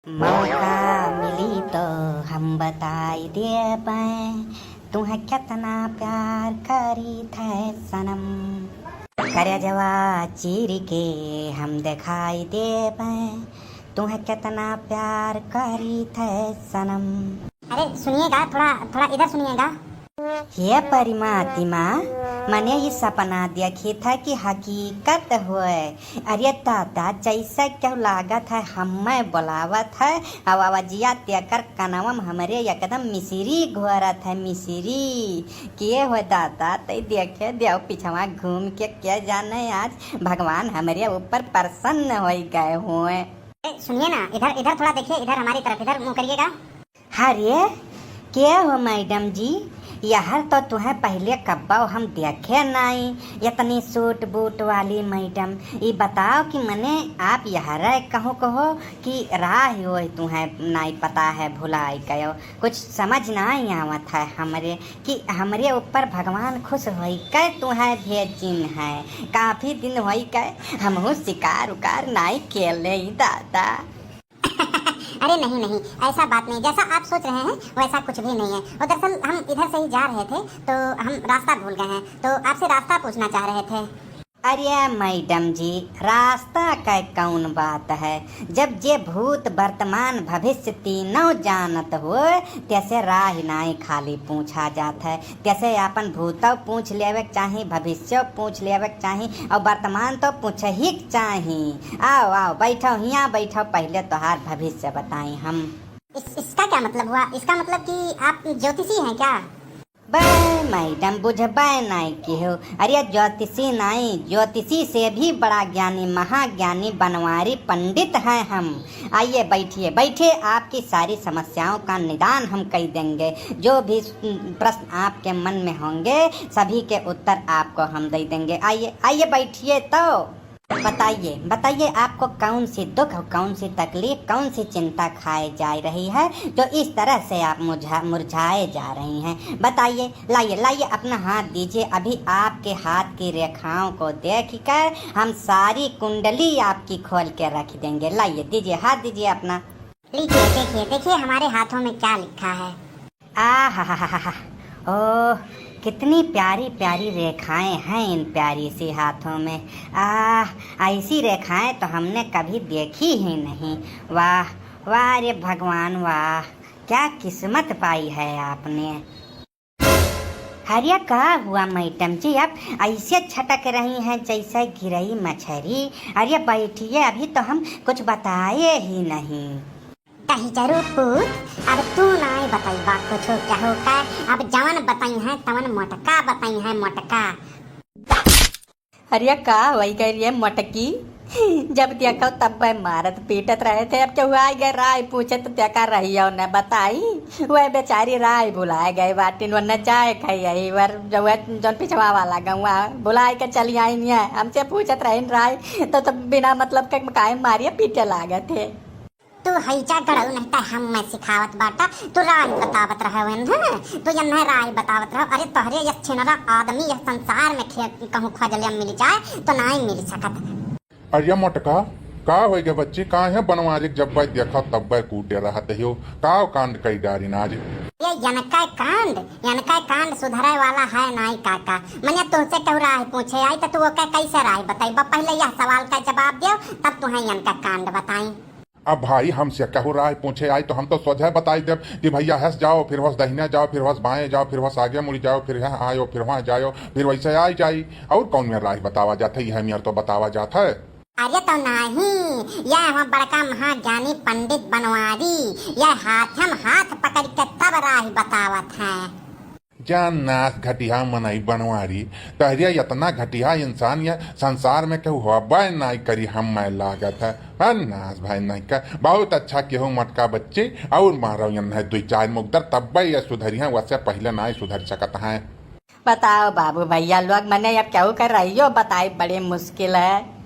मौका मिली तो हम बताई दे पाए तुम्हें कितना प्यार करी थे सनम। करे जवा चीर के हम दिखाई दे पाए तुम्हें कितना प्यार करी थे सनम। अरे सुनिएगा, थोड़ा थोड़ा इधर सुनिएगा। ये परिमातिमा मैंने ये सपना देखी था कि हकीकत हुए। अरे दादा जैसा क्यों लागत है हमें बुलावत है अब आवाजिया तेकर कनवम हमारे एकदम मिसरी घोरत है मिसरी किए हो दादा ते देखे देव पिछवा घूम के क्या जाने आज भगवान हमारे ऊपर प्रसन्न हो गए हुए। सुनिए ना, इधर इधर थोड़ा देखिए, इधर हमारी तरफ इधर मुँह करिएगा। अरे क्या हो मैडम जी, यहर तो तुम्हें पहले कब्बा हम देखे नहीं इतनी सूट बूट वाली मैडम। ये बताओ कि मने आप यहर कहो कि राह हो तुम्हें नहीं पता है भुलाई गयो। कुछ समझ नहीं आवत है हमरे कि हमरे ऊपर भगवान खुश हो के तुम्हें भेजिन है। काफ़ी दिन हो गए हम शिकार उकार नहीं खेले दादा। अरे नहीं नहीं, ऐसा बात नहीं, जैसा आप सोच रहे हैं वैसा कुछ भी नहीं है। और दरअसल हम इधर से ही जा रहे थे तो हम रास्ता भूल गए हैं, तो आपसे रास्ता पूछना चाह रहे थे। अरे मैडम जी रास्ता का कौन बात है, जब जे भूत वर्तमान भविष्य तीनों जानत हो तैसे राह नहीं खाली पूछा जाता है। तैसे अपन भूतो पूछ लेवे चाही, भविष्य पूछ लेवे चाही और वर्तमान तो पूछ ही चाही। आओ आओ बैठो यहाँ बैठो, पहले तोहार भविष्य बताई हम। इसका क्या मतलब हुआ? इसका मतलब कि आप ज्योतिषी हैं क्या? बे मैडम बुझबे नहीं की हो। अरे ज्योतिषी नहीं, ज्योतिषी से भी बड़ा ज्ञानी महाज्ञानी बनवारी पंडित हैं हम। आइए बैठिए बैठिए, आपकी सारी समस्याओं का निदान हम कर देंगे। जो भी प्रश्न आपके मन में होंगे सभी के उत्तर आपको हम दे देंगे। आइए आइए बैठिए तो बताइए बताइए आपको कौन सी दुख कौन सी तकलीफ कौन सी चिंता खाए जा रही है जो इस तरह से आप मुरझाए जा रही हैं। बताइए, लाइए लाइए अपना हाथ दीजिए। अभी आपके हाथ की रेखाओं को देख कर हम सारी कुंडली आपकी खोल के रख देंगे। लाइए दीजिए, हाथ दीजिए अपना। लीजिए, देखिए देखिए हमारे हाथों में क्या लिखा है। आ ओह कितनी प्यारी प्यारी रेखाएं हैं इन प्यारी सी हाथों में। ऐसी रेखाएं तो हमने कभी देखी ही नहीं। वाह वाह रे भगवान वाह, क्या किस्मत पाई है आपने। हरिया कहा हुआ मैडम जी, आप ऐसे छटक रही हैं जैसे गिरई मछली। अरे बैठिए, अभी तो हम कुछ बताए ही नहीं। कही जरूर पूछ, अब तू नहीं बताइबा कुछ क्या हो का। अब जवन बताई है तवन मोटका बताई है मोटका। अरे का वही कह रही है मोटकी, जब देखो तब मारत पीटत रहे थे। अब क्यों आए गए राय पूछे तो क्या रही है उन्हें बताई। वह बेचारी राय बुलाए गए बाटिन वरना चाय खाई यही वर जो जौन पिछवा वाला गौवा बुलाए के चली आई नहीं है। हमसे पूछत रही राय तो बिना मतलब के काहे मारिए पीटे लागे थे। तू हैचा गड़ल नहीं हम मैं सिखावत बाटा, तू राय बतावत रहे हैं, तू यन्हे राय बतावत रहो। अरे तोहरे ये छिनरा आदमी यह संसार में कहूँ खोजलिया मिल जाए तो नहीं मिल सकत। अरे मोटका का हो गया बच्ची, का है बनवारी जब भाई देखा तब भाई कूटे रहा हो का कांड कई डारी नाज। ये यनका कांड सुधरे वाला है नहीं काका। मैंने तुझसे क्यों राय पूछे आई तो तू कैसे राय बताई? पहले यह सवाल का जवाब दो तब तुम्हें यनका कांड बताई। अब भाई हमसे कहू राय पूछे आई तो हम तो सोझे बताई देव कि भैया हंस जाओ फिर वस दहिने जाओ फिर वस बाएं जाओ फिर वस आगे मुड़ जाओ फिर यहाँ आयो फिर वहाँ जाओ फिर वैसे आई जाई। और कौन में राय बतावा जाता है, यह मेयर तो बतावा जाता है। अरे तो नहीं, यह बड़का महाज्ञानी पंडित बनवारी यह हाथ पकड़ के तब राय बतावत है। जान नाथ घटिया मनई बनवारी तहरिया इतना घटिया इंसान या संसार में केहू होबे नहीं करी हम मैं लागत है नाथ भाई नहीं का। बहुत अच्छा केहू मटका बच्चे और मारो है दो चार मुकदर तब ये सुधरिया वैसे पहले नहीं सुधर सकत है। बताओ बाबू भैया लोग मैंने अब क्या कर रही हो बताई, बड़ी मुश्किल है।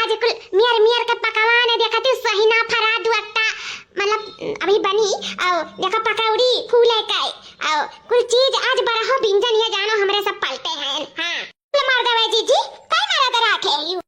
आज कुल मियर मियर के पकवान देखा तू सहीना फरा दुअट्टा मतलब अभी बनी और देखा पकौड़ी फूले काई और कुल चीज आज बड़ा हो व्यंजन ये जानो हमरे सब पलटे हैं। हां मार दवे जीजी काय मारा दरा के यू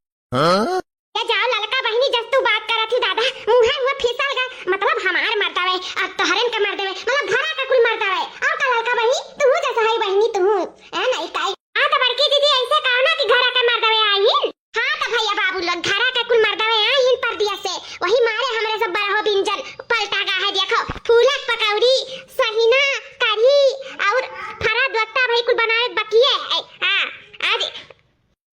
या जाओ ललका बहिनी जस तू बात करा थी दादा मुंह हुआ फिसल गा मतलब हमार मर दवे अब तोहरन का मर देवे मतलब घरा का कुल मर दवे और का ललका बहिनी तू जैसा है बहिनी तू ए नहीं काई हां तो बड़की दीदी ऐसे कहो ना कि घरा का मर दवे आईन। हां तो भैया बाबू लोग घरा का कुल मर दवे आईन पर दिया से वही मारे हमरे सब बड़ा हो व्यंजन पलटा गा है देखो फूलक पकौड़ी सहीना कढ़ी और फरा दुअट्टा भाई कुल बनाए बकिए है। हां आज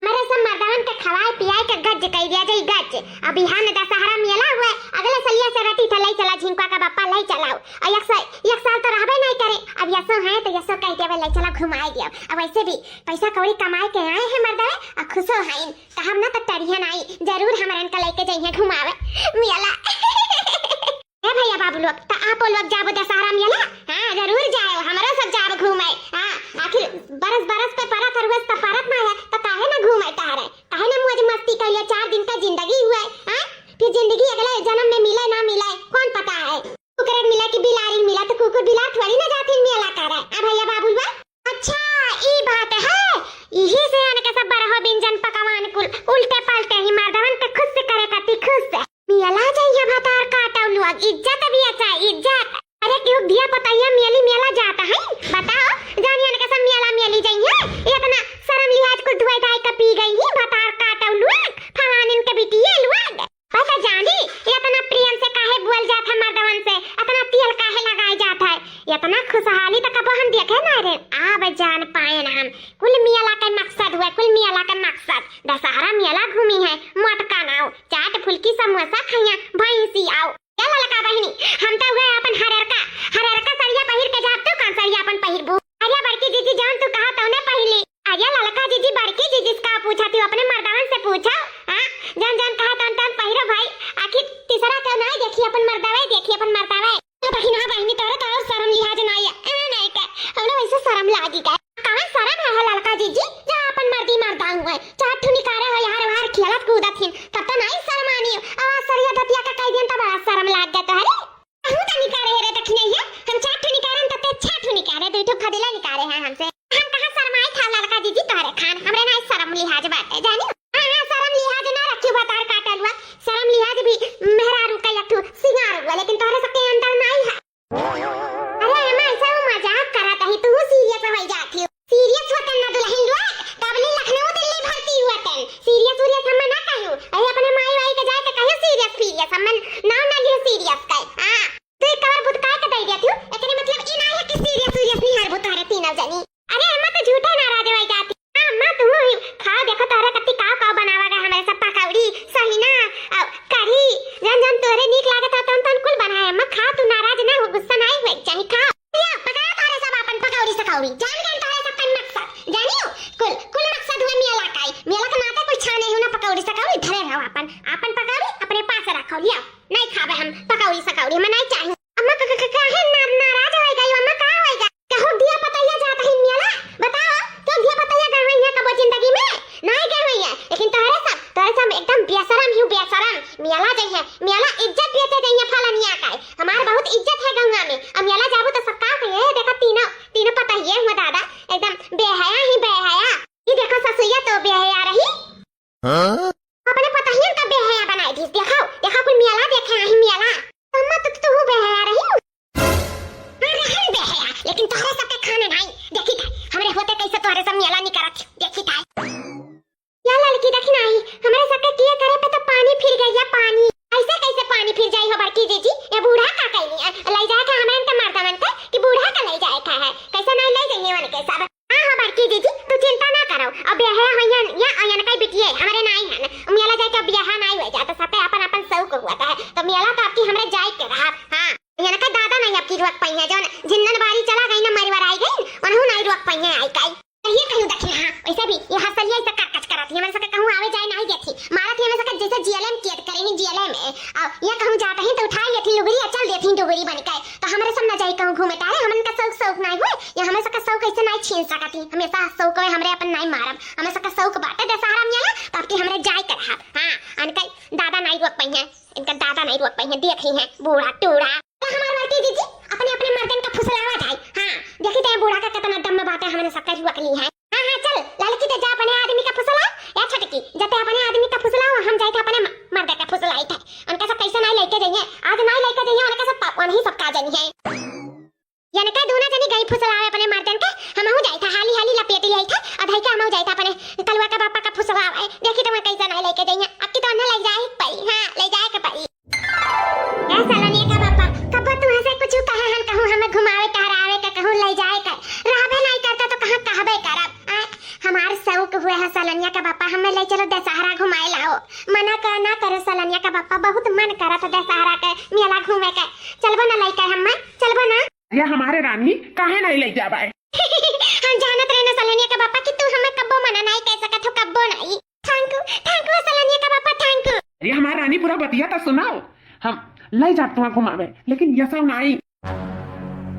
मेरे सब मर्दान के खवाए पियाए के गज कई दिया जाई गज अब यहाँ में दशहरा मेला हुआ अगले सलिया से रटी थलाई चला झिंका का बापा लाई चलाओ और एक साल तो रहबे नहीं करे अब यसो है तो यसो कह देवे लाई चला घुमाए दियो अब वैसे भी पैसा कौड़ी कमाए के आए हैं मर्दा और खुशो हैं तो हम ना तो टरियन आई जरूर हमरन का लेके जाइए घुमावे मेला ए भैया बाबू लोग तो आप लोग जाबो दशहरा मेला। हां जरूर जाओ हमरो सब जाब घूमे। हां आखिर बरस पे परत हरवस त परत ना है तो काहे ना घूमे तारे काहे ना मौज मस्ती कर लिया 4 दिन का जिंदगी हुआ है। हां फिर जिंदगी अगले जन्म में मिले ना मिले कौन पता है कुकरेट मिला कि बिलारी मिला तो कुकुर बिलार थोड़ी ना जाती मेला करे आ भैया बाबू बा। अच्छा ई बात है यही से आने के सब बरहो व्यंजन पकवान कुल उल्टे पलटे ही मर्दवन पे खुद से करे कति खुश से मेला जाइए भतार काटौ लोग इज्जत भी अच्छा इज्जत अरे क्यों दिया बताइए मेली मेला जाता है बताओ जानिए ना कैसा मेला मेली जाइए इतना शर्म लिहाज को धुआई धाई का पी गई ही भतार काटौ लोग फलानिन के बिटिए लोग पता जानी इतना प्रेम से काहे बोल जाता मर्दवन से इतना तेल काहे लगाए जाता है इतना खुशहाली तक कब हम देखे ना रे अब जान पाए ना हम कुल मेला का मकसद हुआ कुल मेला का मकसद दशहरा मेला घूमी है मटका नाव चाट फुल्की समोसा खाइया भैंसी आओ चल ललका बहिनी हम तो हुए अपन हररका सरिया पहिर के जाब तो कौन सरिया अपन पहिरबू अरे बड़की जीजी जान तू कहा तौने पहली अरे ललका जीजी बड़की जीजी का पूछा तू अपने मर्दावन से पूछा। हां जान जान कहा तौन पहिरो भाई आखिर तीसरा क्यों नहीं देखी अपन मर्दावे बहिना बहिनी तोरे तो और शर्म लिहाज नहीं है नहीं का हमने वैसे शर्म लागी का कहां शर्म है ललका जीजी जा अपन मर्दी मर्दा हुए चाट ठुनी करे हो यार वार खेलत कूदत हिन तब तो नहीं शर्म आनी आवाज सरिया धतिया का कह दिन तो बड़ा शर्म लाग गया तोहरे कहूं तो निकारे रे दखने है हम चाट ठुनी करे तब ते छाट ठुनी करे दो ठो फदिला निकारे हैं हमसे हम कहां शर्माए था ललका जीजी तोहरे खान हमरे नहीं शर्म लिहाज बात जानी। हां शर्म लिहाज ना रखियो बतार काटलवा शर्म लिहाज भी मेहरारू का एक ठो सिंगार हुआ लेकिन तोहरे सबके अंदर नहीं है। अरे मैं ऐसा मजाक करत ही तू सीरियस हो जाती हो सीरियस होतन ना दुल्हन लोग कबली लखनऊ दिल्ली भर्ती हुआ तन सीरियस हम ना कहू अरे अपने माई वाई के जाए के कहियो सीरियस हम ना लियो सीरियस का। हां तू कवर बुत का दे देती हो एकरे मतलब ई ना है कि सीरियस नहीं हर बुत हरे तीनों जनी अरे हम तो झूठे नाराज हो जाती। हां मैं तू खा देखो तारे कत्ती का बनावा गए हमारे सब पकौड़ी सहीना कढ़ी जन जन तोरे नीक लागत तन कुल बनाए मैं खा तू नाराज ना हो गुस्सा नहीं हो चाहे खा पका तारे सब अपन पकौड़ी सकौड़ी जान जान तारे सब का मकसद जानियो कुल मकसद हुआ मेला का माता कोई छाने हो ना पकौड़ी सकौड़ी धरे रहो अपन पकौड़ी अपने पास रखो लिया नहीं खावे हम पकौड़ी सकौड़ी मैं नहीं चाहिए अम्मा काहे नाराज हो गई अम्मा का होएगा कहू दिया पतैया जाता है मेला बताओ तो दिया पतैया गए हुई है कब जिंदगी में नहीं गए हुई है लेकिन तोरे सब एकदम बेशरम मेला जाइए मेला इज्जत देते जाइए फलानिया का हमार बहुत इज्जत है गंगा में अब मेला जाबू तो सब का कहे देखा तीनों पतैया हुआ दादा एकदम बेहया ये देखो ससुइया तो बेहया रही अपने पतैया का बेहया बनाई दी देखो कोई मेला देखे नहीं मेला अम्मा तो बेहया रही रहन बेहया लेकिन तोरे सब के खाने नहीं देखी था हमरे होते कैसे तोरे सब मेला नहीं करत देखी था या लड़की देखी नहीं हमारे सबके किए करे पे तो पानी फिर गया पानी ऐसे कैसे पानी फिर जाई हो बड़की जीजी ये बूढ़ा का कहनी ले जाए के हमें तो मर्दवन के कि बूढ़ा का ले जाए का है कैसे नहीं ले जाइए वन के सब। हां बड़की जीजी तू चिंता ना करो अब यह है या अयन का बिटिए हमारे नहीं है मेला जाए के अब यह नहीं हो जाता सबके अपन शौक हुआ है तो मेला तो आपकी हमरे जाए के रहा। हां अयन का दादा नहीं आपकी रुक पई है जौन जिन्नन बारी चला गई ना मरवर आई गई उन्हों नहीं रुक पई है आई काई ये कहूं देखी। हां वैसे भी ये हसलिया ऐसा कच करत है मैं सके कहूं आवे जाए नहीं देखी मारत है मैं सके जैसे जीएलएम कियत करेंगे जीएलएम ये कहूं जाते हैं तो उठाई लेती लुगरी चल देती डुगरी बन के तो हमरे सब न जाई कहूं घूमे तारे हमन का शौक नहीं हुए या हमें सके शौक ऐसे नहीं छीन सकती हमेशा शौक है हमरे अपन नहीं मारब हमें सके शौक बाटे दशहरा मेला तो आपकी हमरे जाए कर। हां इनका दादा नहीं रोक पाई है, इनका दादा नहीं रोक पाई है, देख रही है बूढ़ा टूड़ा। हमारे बड़की दीदी अपने अपने मर्दन का फुसलावा जाए। हाँ देखी ते बूढ़ा का कितना दम में बात है, हमने सबका रोक ली है। हाँ हाँ चल लड़की ते जा अपने आदमी का फुसला या छोटकी जते अपने आदमी का फुसला हम जाए थे अपने मर्द का फुसलाई थे। उनका सब कैसे नहीं लेके जाइए, आज नहीं लेके जाइए, उनका सब पापन ही सब का जानी है। यानी का दोनों जनी गई फुसलावे अपने मर्दन के, हम हो जाए था हाली हाली लपेट लिया था अधई का हम हो जाए था अपने कलवा का पापा का फुसलावे। देखी तो मैं कैसे नहीं लेके जाइए, अब की तो ना ले जाए पई। हां ले जाए के पई ए सलोनी का पापा कब तू ऐसे कुछ कहे हम कहूं हमें घुमावे टहरावे के कहूं ले जाए के रहबे नहीं करता तो कहां कहबे करब। हमार शौक हुए है सलोनिया का पापा हमें ले चलो दशहरा घुमाए लाओ। मना कर ना करो सलोनिया का पापा, बहुत मन करा तो दशहरा के मेला घूमे के। चलबो ना लेके हम चलबो ना या हमारे रानी काहे नहीं ले जाबे। हम जानत रहे ना सलोनिया का पापा कि तू हमें कब्बो मना नहीं कह सकत हो, कब्बो नहीं। थैंक यू सलोनिया का पापा, थैंक यू। अरे हमारे रानी पूरा बतिया तो सुनाओ, हम ले जात तुम घुमावे लेकिन ये सब नहीं।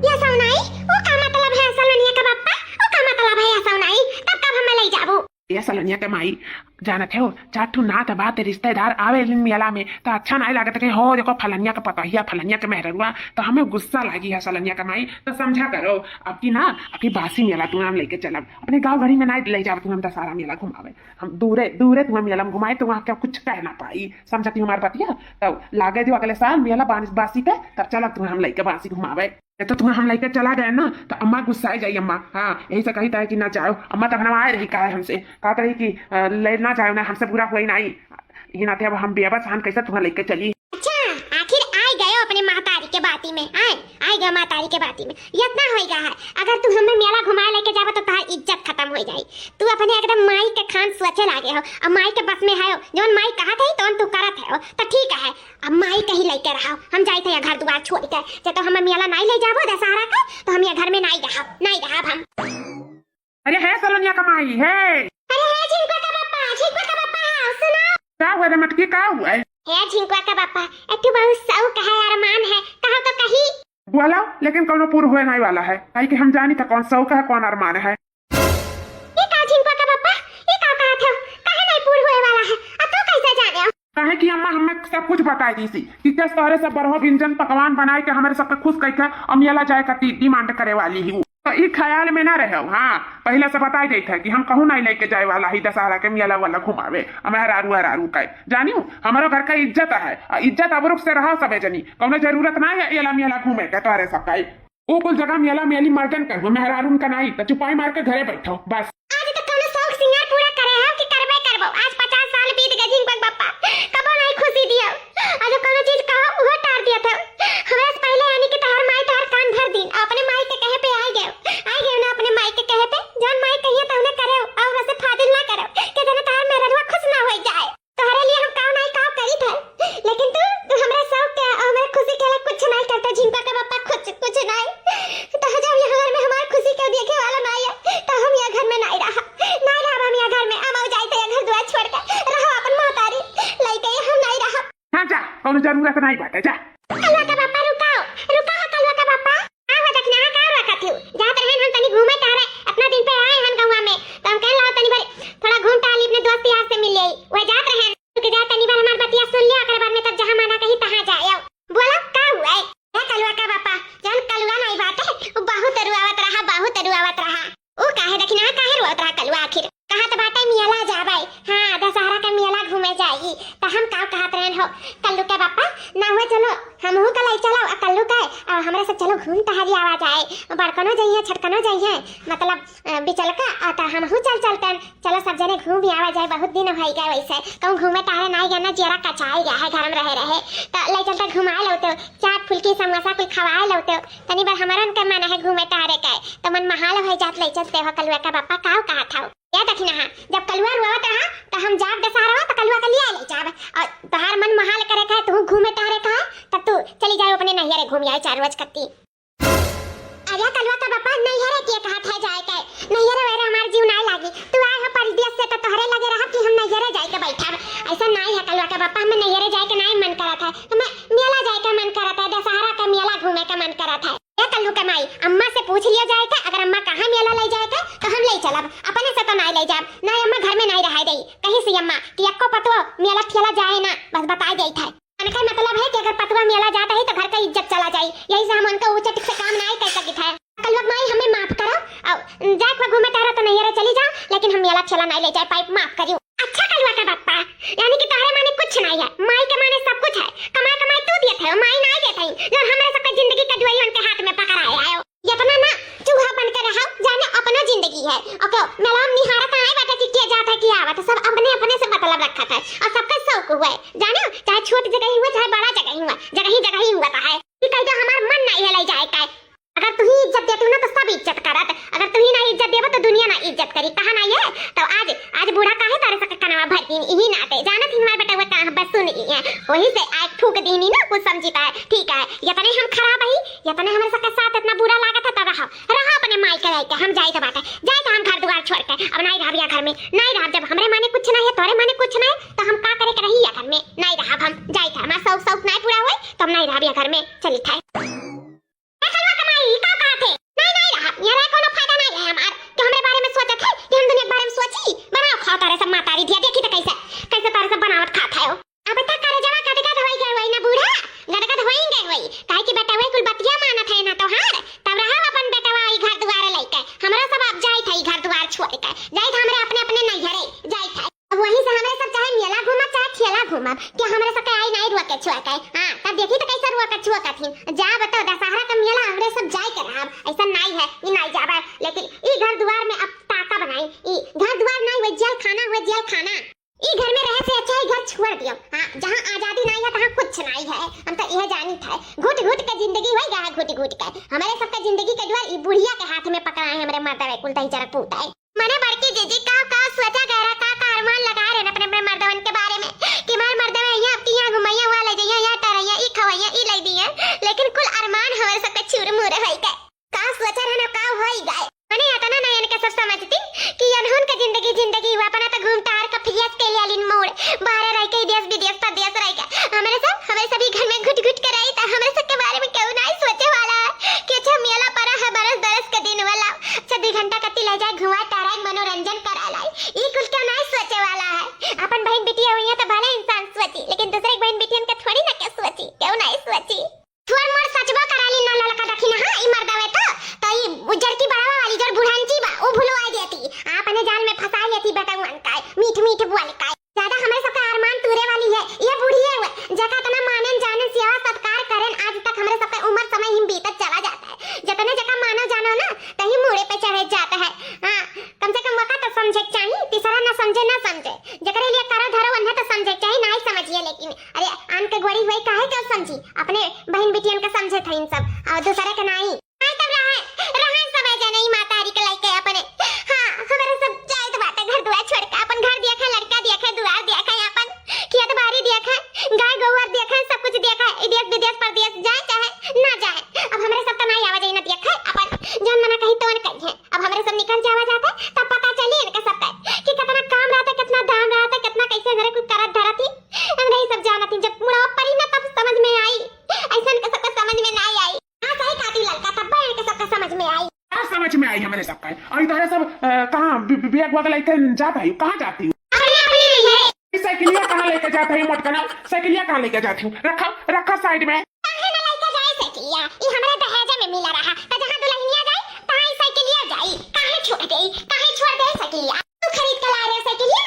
ये सब नहीं वो का मतलब है सलोनिया का पापा, वो का मतलब है ये सब नहीं, तब कब हमें ले जाबो। ये सलोनिया के माई जानत हो चाटू नात बात रिश्तेदार आवे इन मेला में तो अच्छा नहीं लागत कि हो देखो फलनिया का पतहिया फलनिया के मेहरुआ, तो हमें गुस्सा लागी है सलोनिया का माई। तो समझा करो अब की ना अभी बासी मेला तुम हम लेके चलब, अपने गांव घड़ी में नहीं ले जाओ तुम हम दशहरा मेला घुमावे। हम दूरे दूरे तुम्हें मेला में घुमाए तो वहाँ क्या कुछ कह ना पाई, समझती हमारे बतिया। तो लागे जो अगले साल मेला बासी के तब चलब तुम्हें हम लेके बासी घुमावे। तो तुम्हें हम लेकर चला गए ना तो अम्मा गुस्सा जाई अम्मा। हाँ यही से कही था कि ना जाओ अम्मा, तब हम आए रही कहा हमसे कहा रही कि लेना जाओ ना, हमसे बुरा हुआ ही नहीं ये ना थे। अब हम बेबस हम कैसे तुम्हें लेकर चली। अच्छा आखिर आए गए अपने महतारी के बाती में, आए गए महतारी के बाती में। इतना होएगा है अगर तू हमें मेला घुमाए लेके जाबो तो तार इज्जत खत्म हो जाई। तू अपने एकदम माई के खान सोचे लागे हो, अब माई के बस में है जोन माई कहत है तो तू करत है तो ठीक है। अब माई कहीं लेके रहो, हम जाए थे घर द्वार छोड़ के, जे तो हमें मेला नहीं ले जाबो दशहरा का तो हम ये घर में नहीं रहब हम। अरे है सलोनिया का माई है। अरे है झिंकुआ का पापा सुनो। क्या हुआ रे मटकी, क्या हुआ है झिंकुआ का पापा एतु बहुत शौक है अरमान है, कहो तो कही बोला लेकिन कौन पूरा हुए नहीं वाला है, काहे कि हम जानी था कौन शौक है कौन अरमान है। ये का झिंकुआ का पापा ये का कहत हो, काहे नहीं पूरा हुए वाला है, अब तो कैसे जाने हो। काहे कि अम्मा हमें सब कुछ बताई दी थी कि किस तरह से बरहो व्यंजन पकवान बनाए के हमारे सबके खुश करके अमियाला जाए का डिमांड करे वाली हूँ। तो ये ख्याल में ना रहे। हाँ पहले से बताई गई था कि हम कहूँ नहीं लेके जाए वाला ही दशहरा के मेला वाला घुमावे हरारू का जानी हमारे घर का इज्जत है, इज्जत अबरुख से रहा सबे जनी, कौनो जरूरत ना है एला मेला घूमे के तोहरे सबका। वो कुल जगह मेला मेली मर्दन कर मेहरारून का नहीं तो चुपाई मार के घरे बैठो बस। आज तक कौनो शौक सिंगार पूरा करे हो कि करबे करबो, आज 50 साल बीत गए झिंकुआ पापा कबो नहीं खुशी दियो, आज कौनो चीज कहो वो टार दिया था। हमें पहले यानी कि तहर माई तहर कान भर दिन अपने माई के कहे पे आ गए ना, अपने माई के कहे पे जौन माई कहिए तो उन्हें करे और वैसे फादिल ना करो कि जने तहर मेहरवा खुश ना हो जाए। तोहरे लिए हम काव नहीं काव करी था लेकिन तू हमरा शौक के और मेरे खुशी के लिए कुछ नहीं करता झिंकुआ का पापा, कुछ नहीं। तो जब यहाँ घर में हमारी खुशी के देखे वाला नहीं है तो हम यहाँ घर में नहीं रहा हम यहाँ घर में हम जाए थे घर द्वार छोड़ के रहो अपन महतारी लेके हम नहीं रहा। हाँ जा कौनो जरूरत नहीं बाटे जा। कलवा का पापा रुकाओ कलवा का पापा आवा देखना का रखत हूं जात रहे हम तनी घूमे टहरे अपना दिन पे आए हन गौवा में तो हम कह लाओ तनी बार थोड़ा घूम टहली अपने दोस्त यार से मिल ले वो जात रहे कि जा तनी बार हमार बतिया सुन लिया अगर बाद में तब जहां माना कहीं तहां जाए बोला का हुआ है कलवा का पापा जान कलवा नहीं बात है वो बहुत रुआवत रहा ओ काहे देखना काहे रोत रहा कलवा आखिर कहा तो बाटे मेला जाबे। हां दशहरा का मेला घूमे जाई तो हम का कहत रहन हो कल्लू के पापा ना हुए चलो हम हूं कल चलो कल्लू के और हमरा से चलो घूम टहरी आवा जाए बड़कनो जाइए छटकनो जाइए मतलब बिचल का आता हम हूं चलते चलो सब जने घूम भी आवा जाए, बहुत दिन हो गए वैसे कहूं घूमे टहरे नहीं गया ना जेरा कचाई गया है घर में रहे तो ले चलते घुमाए लौते चाट फुल्की समोसा कुल खवाए लौते तनी बार हमारन के मन है घूमे टहरे के तो मन महाल हो जात ले चलते हो कलुआ का पापा का कहा था या देखना है जब कलुआ रोवत रहा तो हम जाब दशहरा तो कलुआ का लिया ले जाब और तहार मन महाल करे का तू घूमे टहरे का तब तू चली जाओ अपने नैहरे घूम आए 4 रोज कत्ती। अरे कलुआ का पापा नैहरे के कहा था जाए के नैहरे वेरे हमार जीव नहीं लागी तू आए हो परदेश से तो तोहरे लगे रहा कि हम नैहरे जाए के बैठा ऐसा नहीं है कलुआ का पापा, हमें नैहरे जाए के नहीं मन करा था, हमें मेला जाए का मन करा था, दशहरा का मेला घूमे का मन करा था। कल्लू के माई अम्मा से पूछ लिया जाए था अगर अम्मा कहाँ मेला ले जाए था तो हम ले चलब अपने से तो नहीं ले जाब ना अम्मा घर में नहीं रह दे कहीं से अम्मा कि एको पतवा मेला ठेला जाए ना, बस बता देई था। कहने का मतलब है कि अगर पतवा मेला जाता है तो घर का इज्जत चला जाए, यही से हम उनका ऊंचा टिक से काम ना कर सकित है। कल वक्त माई हमें माफ करो, और जाए को घूमे तारा तो नहीं रे चली जा, लेकिन हम मेला ठेला नहीं ले जाए पाइप, माफ करियो। अच्छा कलवा का बापा, यानी कि तारे माने कुछ नहीं है, माई के माने सब कुछ है। कमाई कमाई तू देत है, माई नहीं देत है, जो हमरे सबके जिंदगी का डुआई उनके हाथ में पकड़ा आयो। इतना ना चूहा बन के रहो, जाने अपना जिंदगी है। ओके मेला में निहारत आए बेटा कि क्या जाता है कि आवत, सब अपने अपने से मतलब रखा था, और सबका शौक हुआ है, जानो चाहे छोटी जगह ही हुआ चाहे बड़ा जगह ही हुआ, जगह ही हुआ है। कि कहीं तो हमार मन नहीं है ले जाए का। अगर तू ही इज्जत देती हो ना तो सब इज्जत करत, अगर तू ही ना इज्जत देबो तो दुनिया ना इज्जत करी, कहा नहीं है। तो आज बूढ़ा काहे तारे सके कनवा भर दिन यही नाते जानत ही मार बेटा वो कहां बस सुन ली है, वही से आग ठूक दीनी ना कुछ समझीता है। ठीक है यतने हम खराब है, यतने हमारे सबके साथ इतना बुरा लागत है, तब रहा अपने माई के रह के हम जाए तो बात है, जाए तो हम घर द्वार छोड़ के अब नहीं रह घर में, नहीं रह। जब हमरे माने कुछ नहीं है तोरे माने कुछ नहीं, तो हम का करे के रही घर में नहीं रहा, हम जाए था हमारा शौक नहीं पूरा हुए तो हम नहीं रह घर में चली था। यार कोनो फायदा नहीं है हमार, कि हमरे बारे में सोचत है कि हम दुनिया के बारे में सोची, बनाओ खा तारे सब मातारी दिया, देखी तो कैसे तारे सब बनावट खात है। अब तक करे जवा कटका धोई गए वही ना बूढ़ा, गटका धोई गए वही काहे कि बेटा वही कुल बतिया मानत है ना तो हार, तब रहा अपन बेटा वही घर द्वार लेके, हमरा सब अब जाई था घर द्वार छोड़ के, जाई था हमरे अपने अपने नैहरे जाई था। अब वही से हमरे सब चाहे मेला घूमा चाहे ठेला घूमा, कि हमरे सब आई नहीं रुआ के छोड़ के। हां तब देखी तो कैसे रुआ के छुआ कथिन, जा बताओ दशहरा का मेला हमरे सब जाई कर रहा, ऐसा नहीं है ये नहीं जाबे, लेकिन ई घर द्वार में अब ताका बनाई, ई घर द्वार नहीं हुए जेल खाना, ई घर में रहे से अच्छा ही घर छोड़ दियो। हां जहां आजादी नहीं है तहां कुछ नहीं है, हम तो यह जानी था। घुट घुट के जिंदगी होई गा, घुट घुट के हमारे सबका जिंदगी के द्वार ई बुढ़िया के हाथ में पकड़ा है, हमरे मर्दवे कुल दही चरक पूता है। मने बड़की जीजी का सोचा गहरा का अरमान लगा रहे अपने अपने मर्दवन के बारे में, कि मार मर्दवे यहाँ तिया घुमैया वाले जइया या टरैया ई खवैया ई लई दिए, लेकिन कुल अरमान हमारे सबके चूर मुरे होई के का सोचा रहना का होई गए। मने इतना नयन के सब समझती कि अनहोन के जिंदगी हुआ अपना तो घूमता हर कफियत के लिए लिन मोड़ बाहर रह के देश विदेश परदेश रह के हमारे सभी घर में घुट घुट के रही था, हमारे सब के बारे में क्यों नहीं सोचे वाला कि अच्छा मेला पड़ा है बरस के दिन वाला, अच्छा 2 घंटा कति ले जाए घुमा तारा मनोरंजन करा लाई, ई कुल क्यों नहीं सोचे वाला है। अपन बहन बेटियां हुई है तो भले इंसान सोची, लेकिन दूसरे बहन बेटियन का थोड़ी ना क्या सोची, क्यों नहीं सोची। थोड़ मोड़ सचबो कराली ना ललका दखी ना हां ई मर्दावे तो ई उजड़ की बड़ावा वाली जो बुढ़ानची बा वो भुलवा देती, अपने जाल में फंसा लेती बेटा वन का मीठ बोल का। ज्यादा हमारे सबका अरमान तुरे वाली है ये बुढ़िया हुए, जका तना मानन जानन सेवा सत्कार करें, आज तक हमारे सबका उम्र समय ही बीतत चला जाता है, जतने जका मानो जानो ना तही मुड़े पे चढ़ जाता है। हां कम से कम वक्त तो समझे चाहिए, तीसरा ना समझे जकरे लिए करो धरो उन्हें तो समझे चाहिए, नहीं समझिए लेकिन अरे आन के गोड़ी हुई काहे क्यों समझी, अपने बहन बेटियन का समझे था इन सब और दूसरे का नहीं। हां तब रहे समय जाने ही मातारी के लायक अपने। हां हमारे सब जाए तो बात घर द्वार छोड़ के अपन घर देखा, लड़का देखा, द्वार देखा, अपन खेत बाड़ी देखा, गाय गोबर देखा, सब कुछ देखा, देश विदेश परदेश जाए चाहे ना जाए, अब हमारे सब तो नहीं आवाज ना देखा अपन जन मना कहीं तो कहीं है। अब हमारे सब निकल जावा जाता तब पता चली इनका सब कि कितना काम रहता, कितना दाम रहता, कितना कैसे घरे कुछ करत धरती, हम नहीं सब जानती। जब मुड़ा पड़ी ना तब समझ में आई, ऐसा के सबका समझ में नहीं आई। हां सही खाती लड़का तब बहन के सबका समझ में आई, समझ में आई हमारे सबका। और इधर सब कहां बैग वगैरह लेकर जाता है, कहां जाती हूँ साइकिलिया कहां लेकर जाता है, मत करना साइकिलिया कहां लेकर जाती हूँ, रखा साइड में काहे ना लेकर जाए साइकिलिया, ई हमरे दहेज में मिला रहा त जहां दुल्हनिया जाए तहां साइकिलिया जाई, काहे छोड़ दे साइकिलिया, तू खरीद के ला रे साइकिलिया,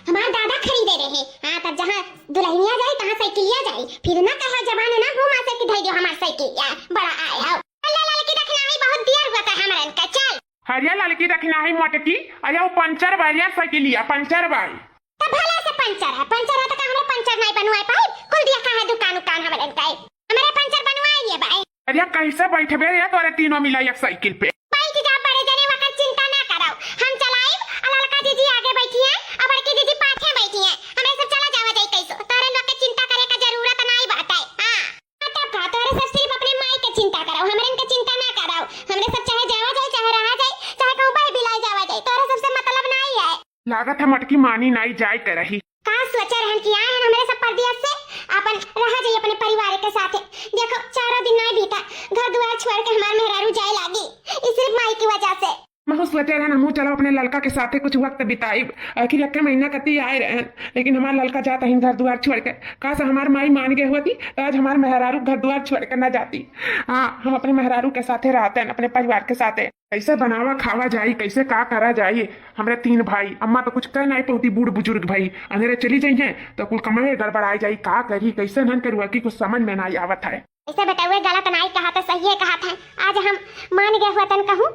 हमारा दादा खरीदे रहे। हां तब जहां दुल्हनिया जाए तहां साइकिलिया जाई, फिर ना कहा जमाने ना घुमा से कि धई दो हमार साइकिलिया बड़ा आया अल्लाह लाल की रखना है, बहुत देर हुआ था हमरन का चल हरिया लाल की रखना है मटकी, अरे वो पंचर बारिया साइकिलिया पंचर बाई तब भला से पंचर है तो हमरे पंचर नहीं बनवाए पाई, कुल दिया कहां दुकान हमरन का हमारे पंचर बनवाइए भाई। अरे कैसे बैठबे रे तोरे तीनों मिला एक साइकिल पे, बैठ जा बड़े जने वक्त चिंता ना कराओ, हम चलाए लड़का जीजी आगे बैठी है और बड़की जीजी पाछे बैठी है, हमें सब चला जावा जाए कैसो, तोरे लोग के चिंता करे का जरूरत नहीं बात है। हां तब का तोरे सब सिर्फ अपने माई के चिंता कराओ, हमरे के चिंता ना कराओ, हमरे सब चाहे जावा जाए चाहे रहा जाए चाहे कहूं भाई बिलाई जावा जाए, तोरे सबसे मतलब नहीं है। लागत है मटकी मानी नहीं जाए कर रही का सोचा रहन कि आए हैं हमारे सब परदेश से अपन रहा जाइए अपने परिवार के साथ, देखो 4 दिन नहीं बीता घर द्वार छोड़ के हमारे मेहरारू जाए लागी, इस सिर्फ माई की वजह से। मैं सोचे रहे हमू चलो अपने लड़का के साथे कुछ वक्त बिताई। आखिर एक महीना कती आए रहे, लेकिन हमारा लड़का जाता ही घर द्वार छोड़ के। काश हमार माई मान गए होती तो आज हमारे मेहरारू घर द्वार छोड़ के न जाती। हाँ, हम अपने मेहरारू के साथे रहते हैं, अपने परिवार के साथे। कैसे बनावा खावा जाई, कैसे का करा जाई। हमारे 3 भाई, अम्मा तो कुछ कह नहीं पौती, बूढ़ बुजुर्ग भाई अंधेरे चली जाइए तो कुल कमे गड़बड़ाई जाई। का करी कैसे न करुआ की कुछ समझ में नहीं आवत है। ऐसे बताओ गलत नहीं कहा था, सही है कहा था। आज हम मान गए हुआ तन कहूँ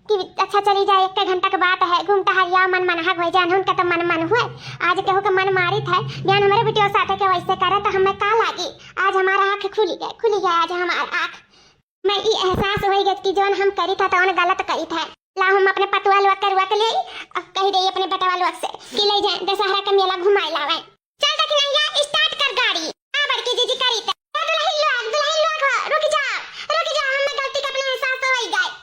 कि अच्छा चली जाए, 1 घंटा के बात है, घूमता हरिया मन मनहक हो जाए। उनका तो मन हुए, आज केहू का मन मारित है। बयान हमारे बेटियों साथे के वैसे करे तो हमें का लागी। आज हमारा आँख खुली गए आज हमारा आँख। मैं ये एहसास हो गया कि जो हम करी था तो गलत करी था। ला हम अपने पतवा लोग करवा के ले कही दे अपने बेटवा लोग से कि ले जाए दशहरा का मेला घुमाए लावे। चल तक नहीं या स्टार्ट कर गाड़ी। आ बड़की जीजी करी था। दुल्हन लोग रुक जाओ हमें गलती का अपने एहसास हो ही गए।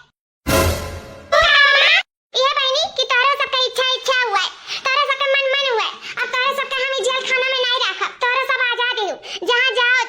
ये बहनी कि तोरा सबका इच्छा हुआ है, तोरा सबका मन हुआ है। अब तोरा सबका हम जेल खाना में नहीं रखा, तोरा सब आजाद हो। जहाँ जाए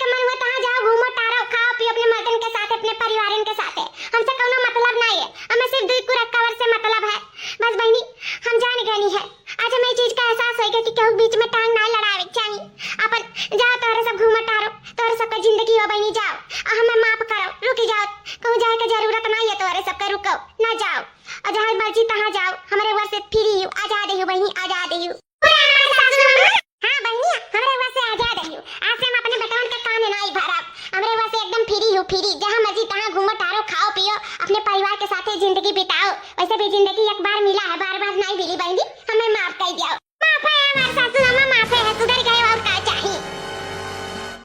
का मन हुआ तहाँ जाओ, घूमो टारो, खाओ पियो अपने मर्दन के साथ, अपने परिवारन के साथ। हमसे कोनो मतलब नहीं है, हमें सिर्फ 2 कुरा कवर से मतलब है। बस बहनी हम जान गई है। आज हमें चीज का एहसास हो गया कि केहू बीच में टांग ना लड़ावे चाहिए। अपन जाओ तोरा सब घूमो टारो, तोरा सबका जिंदगी हो बहनी, जाओ हमें माफ करो, रुक जाओ। कहूँ जाए का जरूरत नहीं है, तोरे सबका रुको ना जाओ और जहाँ मर्जी तहाँ जाओ। हमारे वहाँ से फ्री हो, आजाद हो बहनी, आजाद हो। हाँ बहनी हमारे वहाँ से आजाद हो। आज से हम अपने बेटवन के कान नहीं भरब। हमारे वहाँ से एकदम फ्री हो, फ्री। जहाँ मर्जी तहाँ घूमो टारो, खाओ पियो, अपने परिवार के साथ जिंदगी बिताओ। वैसे भी जिंदगी एक बार मिला है, बार नहीं मिली बहनी, हमें माफ कर दिया। माफ है हमारे सासू अम्मा, माफ है, सुधर गए और क्या चाहिए।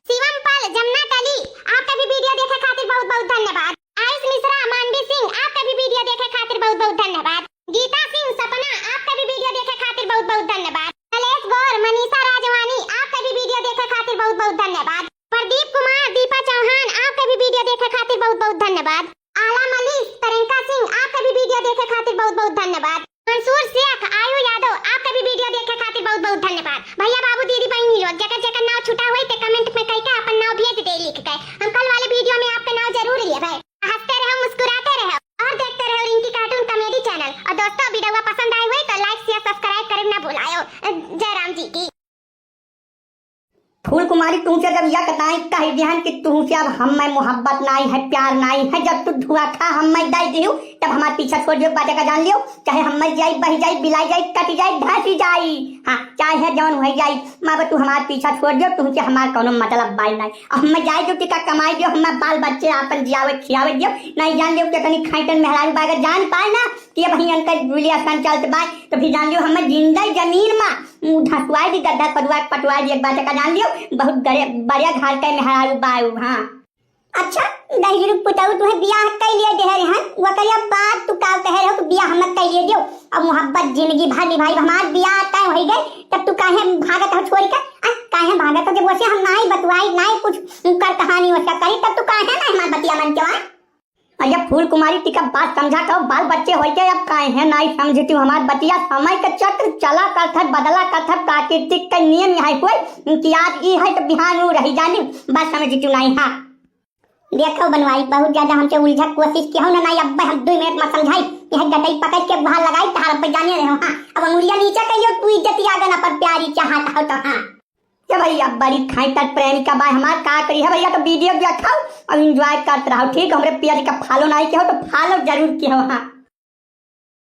शिवम पाल, जमुना तली, आपका भी वीडियो देखे खातिर बहुत बहुत धन्यवाद। आयुष मिश्रा, मानवी सिंह, आपका भी वीडियो देखे खातिर बहुत बहुत धन्यवाद। गीता सिंह सपना, आपका भी वीडियो देखे खातिर बहुत बहुत धन्यवाद। कलेश गौर, मनीषा राजवानी, आपका भी वीडियो देखे खातिर बहुत बहुत धन्यवाद। प्रदीप कुमार, दीपा चौहान, आपका भी वीडियो देखे खातिर बहुत बहुत धन्यवाद। आला मलिक, तरंका सिंह, आपका भी वीडियो देखे खातिर बहुत बहुत धन्यवाद। मंसूर शेख, आयु यादव, आपका भी वीडियो देखे खातिर बहुत बहुत धन्यवाद। भैया बाबू दीदी बहनी लोग जगह नाव छुटा हुई तो कमेंट में कह के अपन नाव भेज दे लिख के। हम कल वाले वीडियो में आपका नाव जरूर लिए भाई। हंसते रहो, मुस्कुराते रहो और देखते रहो रिंकी कार्टून कॉमेडी चैनल। और दोस्तों वीडियो पसंद आई हुई तो लाइक शेयर सब्सक्राइब करना ना भुलायो। जय राम जी की। फूल कुमारी तुमसे जब यह कताई कही ध्यान कि तुमसे अब हम में मोहब्बत नहीं है, प्यार नहीं है। जब तू धुआं खा हम में दे दियो तब हमारे पीछे छोड़ दियो, बात का जान लियो। चाहे हम मर जाई, बह जाई, बिलाई जाई, कट जाई, धस जाई, हाँ चाहे जवन हो जाई, माँ तू हमारे पीछे छोड़ दियो। तुमसे हमार कोनो मतलब बाई नहीं। अब हम जाए जो टिका कमाई दियो, हम बाल बच्चे अपन जियावे खियावे दियो। नहीं जान लियो कि कहीं खाइटन मेहरारू बागर जान पाए ना कि भाई अंकल गुलिया सन चलते बाय तो फिर जान लियो हमें जिंदा जमीन में धसवाई दी, गड्ढा पटवाई दी। एक बात का जान लियो बहुत बढ़िया घर के मेहरारू बायू। हाँ अच्छा दही पुताऊ तुम्हें बियाह कर लिए दे रहे हैं, वो करिया बात तू का कह रहे हो कि बियाह हम कर लिए दियो। अब मोहब्बत जिंदगी भर निभाई, हमार बियाह तय हो गए तब तू काहे भागत हो छोड़ के। काहे भागत हो जब वैसे हम नहीं बतवाई नहीं कुछ कर कहानी वैसा करी तब तू काहे ना हमार बतिया मन के। जब फूल कुमारी टिका बात समझा कहो, बाल बच्चे होते अब काहे नहीं समझती हमार बतिया। समय का चक्र चला करता बदला करता, प्राकृतिक का नियम यहाँ हुए कि आज ये है तो बिहान वो रही जानी, बात समझती नहीं। हाँ देखो बनवाई बहुत ज्यादा हमसे उलझा कोशिश की हो ना, नहीं अब हम 2 मिनट में समझाई यह गटई पकड़ के बाहर लगाई तार पे जाने रहे हो। हाँ अब अंगुलियां नीचे करियो, तू इज्जत आगे ना पर प्यारी चाहता हो तो। हाँ क्या भैया बड़ी खाई तक प्रेमिका बाय हमार का करी है भैया, तो वीडियो दिखाओ और एंजॉय करते रहो ठीक। हमारे प्यारी का फॉलो नहीं किया हो तो फॉलो जरूर किया हो। हाँ